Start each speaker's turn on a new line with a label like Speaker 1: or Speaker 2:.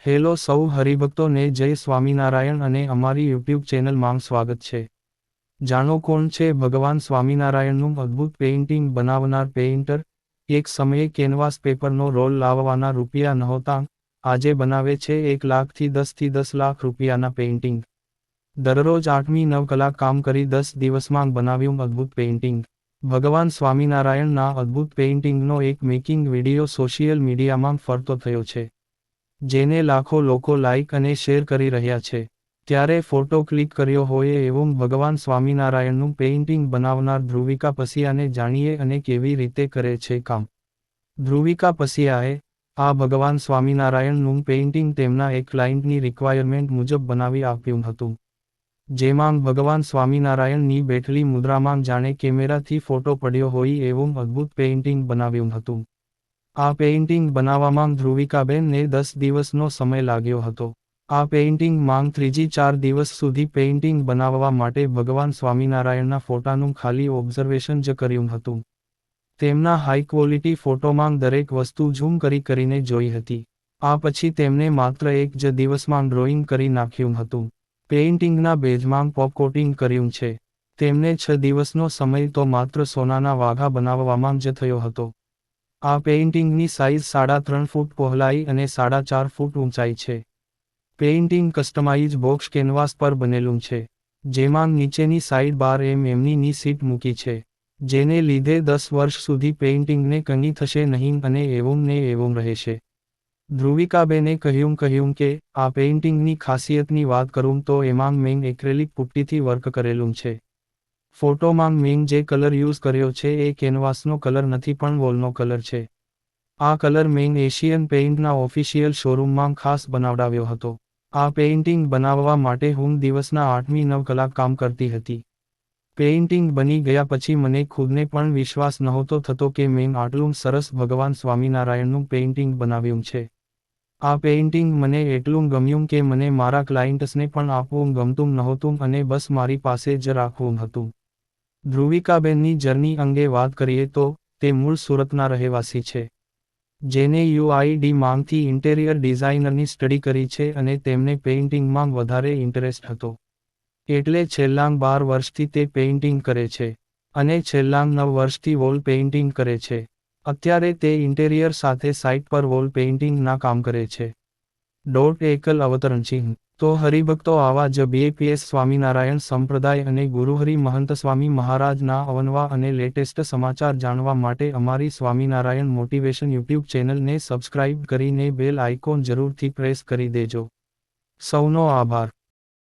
Speaker 1: Hello સૌ હરિભક્તોને જય સ્વામિનારાયણ અને અમારી યુટ્યુબ ચેનલમાં સ્વાગત છે. જાણો કોણ છે ભગવાન સ્વામિનારાયણનું અદ્ભુત પેઇન્ટિંગ બનાવનાર પેઇન્ટર? એક સમયે કેનવાસ પેપરનો રોલ લાવવાના રૂપિયા નહોતા, આજે બનાવે છે 1 લાખથી 10 લાખ રૂપિયાના પેઇન્ટિંગ. દરરોજ 8-9 કલાક કામ કરી 10 દિવસમાં બનાવ્યું અદ્ભુત પેઇન્ટિંગ. ભગવાન સ્વામિનારાયણના અદ્ભુત પેઇન્ટિંગનો એક મેકિંગ વિડિયો સોશિયલ મીડિયામાં ફરતો થયો છે, જેને લાખો લોકો લાઇક અને શેર કરી રહ્યા છે. ત્યારે ફોટો ક્લિક કર્યો હોય એવું ભગવાન સ્વામિનારાયણનું પેઇન્ટિંગ બનાવનાર ધ્રુવિકા પસિયાને જાણીએ અને કેવી રીતે કરે છે કામ. ધ્રુવિકા પસિયાએ આ ભગવાન સ્વામિનારાયણનું પેઇન્ટિંગ તેમના એક ક્લાયન્ટની રિક્વાયરમેન્ટ મુજબ બનાવી આપ્યું હતું, જેમાં ભગવાન સ્વામિનારાયણની બેઠેલી મુદ્રામાં જાણે કેમેરાથી ફોટો પડ્યો હોય એવું અદ્ભુત પેઇન્ટિંગ બનાવ્યું હતું. આ પેઇન્ટિંગ બનાવવામાં ધ્રુવિકાબેનને 10 દિવસનો સમય લાગ્યો હતો. આ પેઇન્ટિંગ માંગ 3-4 દિવસ સુધી પેઇન્ટિંગ બનાવવા માટે ભગવાન સ્વામિનારાયણના ફોટાનું ખાલી ઓબ્ઝર્વેશન જ કર્યું હતું. તેમના હાઈ ક્વોલિટી ફોટોમાં દરેક વસ્તુ ઝૂમ કરીને જોઈ હતી. આ પછી તેમને માત્ર એક જ દિવસમાં ડ્રોઈંગ કરી નાખ્યું હતું. પેઇન્ટિંગના બેઝમાં પોપ કોટિંગ કર્યું છે. તેમને 6 દિવસનો સમય તો માત્ર સોનાના વાઘા બનાવવામાં જ થયો હતો. આ પેઇન્ટિંગની સાઇઝ 3.5 ફૂટ પહોળાઈ અને 4.5 ફૂટ ઊંચાઈ છે. પેઇન્ટિંગ કસ્ટમાઇઝ બોક્સ કેનવાસ પર બનેલું છે, જેમાં નીચેની સાઇડ 12 mmની સીટ મૂકી છે, જેને લીધે 10 વર્ષ સુધી પેઇન્ટિંગને કંઈ થશે નહીં અને એવું ને એવું રહેશે. ધ્રુવિકાબેને કહ્યું કે આ પેઇન્ટિંગની ખાસિયતની વાત કરું તો એમાં મેં એક્રેલિક પુટ્ટીથી વર્ક કરેલું છે. ફોટોમાં મેં જે કલર યુઝ કર્યો છે એ કેનવાસનો કલર નથી પણ વોલનો કલર છે. આ કલર મેં એશિયન પેઇન્ટના ઓફિશિયલ શોરૂમમાં ખાસ બનાવડાવ્યો હતો. આ પેઇન્ટિંગ બનાવવા માટે હું દિવસના 8-9 કલાક કામ કરતી હતી. પેઇન્ટિંગ બની ગયા પછી મને ખુદને પણ વિશ્વાસ નહોતો થતો કે મેં આટલું સરસ ભગવાન સ્વામિનારાયણનું પેઇન્ટિંગ બનાવ્યું છે. આ પેઇન્ટિંગ મને એટલું ગમ્યું કે મને મારા ક્લાયન્ટ્સને પણ આપવું ગમતું નહોતું અને બસ મારી પાસે જ રાખવું હતું. ધ્રુવિકાબેનની જર્ની અંગે વાત કરીએ તો, તે મૂળ સુરતના રહેવાસી છે, જેને UID માંગથી ઇન્ટેરિયર ડિઝાઇનરની સ્ટડી કરી છે અને તેમને પેઇન્ટિંગમાં વધારે ઇન્ટરેસ્ટ હતો. એટલે છેલ્લાં 12 વર્ષથી તે પેઇન્ટિંગ કરે છે, અને છેલ્લાં 9 વર્ષથી વોલ પેઇન્ટિંગ કરે છે. અત્યારે તે ઇન્ટેરિયર સાથે સાઇટ પર વોલ પેઇન્ટિંગના કામ કરે છે. એકલ અવતરણ ચિહ્ન. તો હરિભક્તો, આવા જ BAPS સ્વામિનારાયણ સંપ્રદાય અને ગુરુહરિ મહંત સ્વામી મહારાજના અવનવા અને લેટેસ્ટ સમાચાર જાણવા માટે અમારી સ્વામિનારાયણ મોટિવેશન યુટ્યુબ ચેનલને સબસ્ક્રાઇબ કરીને બેલ આઇકોન જરૂરથી પ્રેસ કરી દેજો. સૌનો આભાર.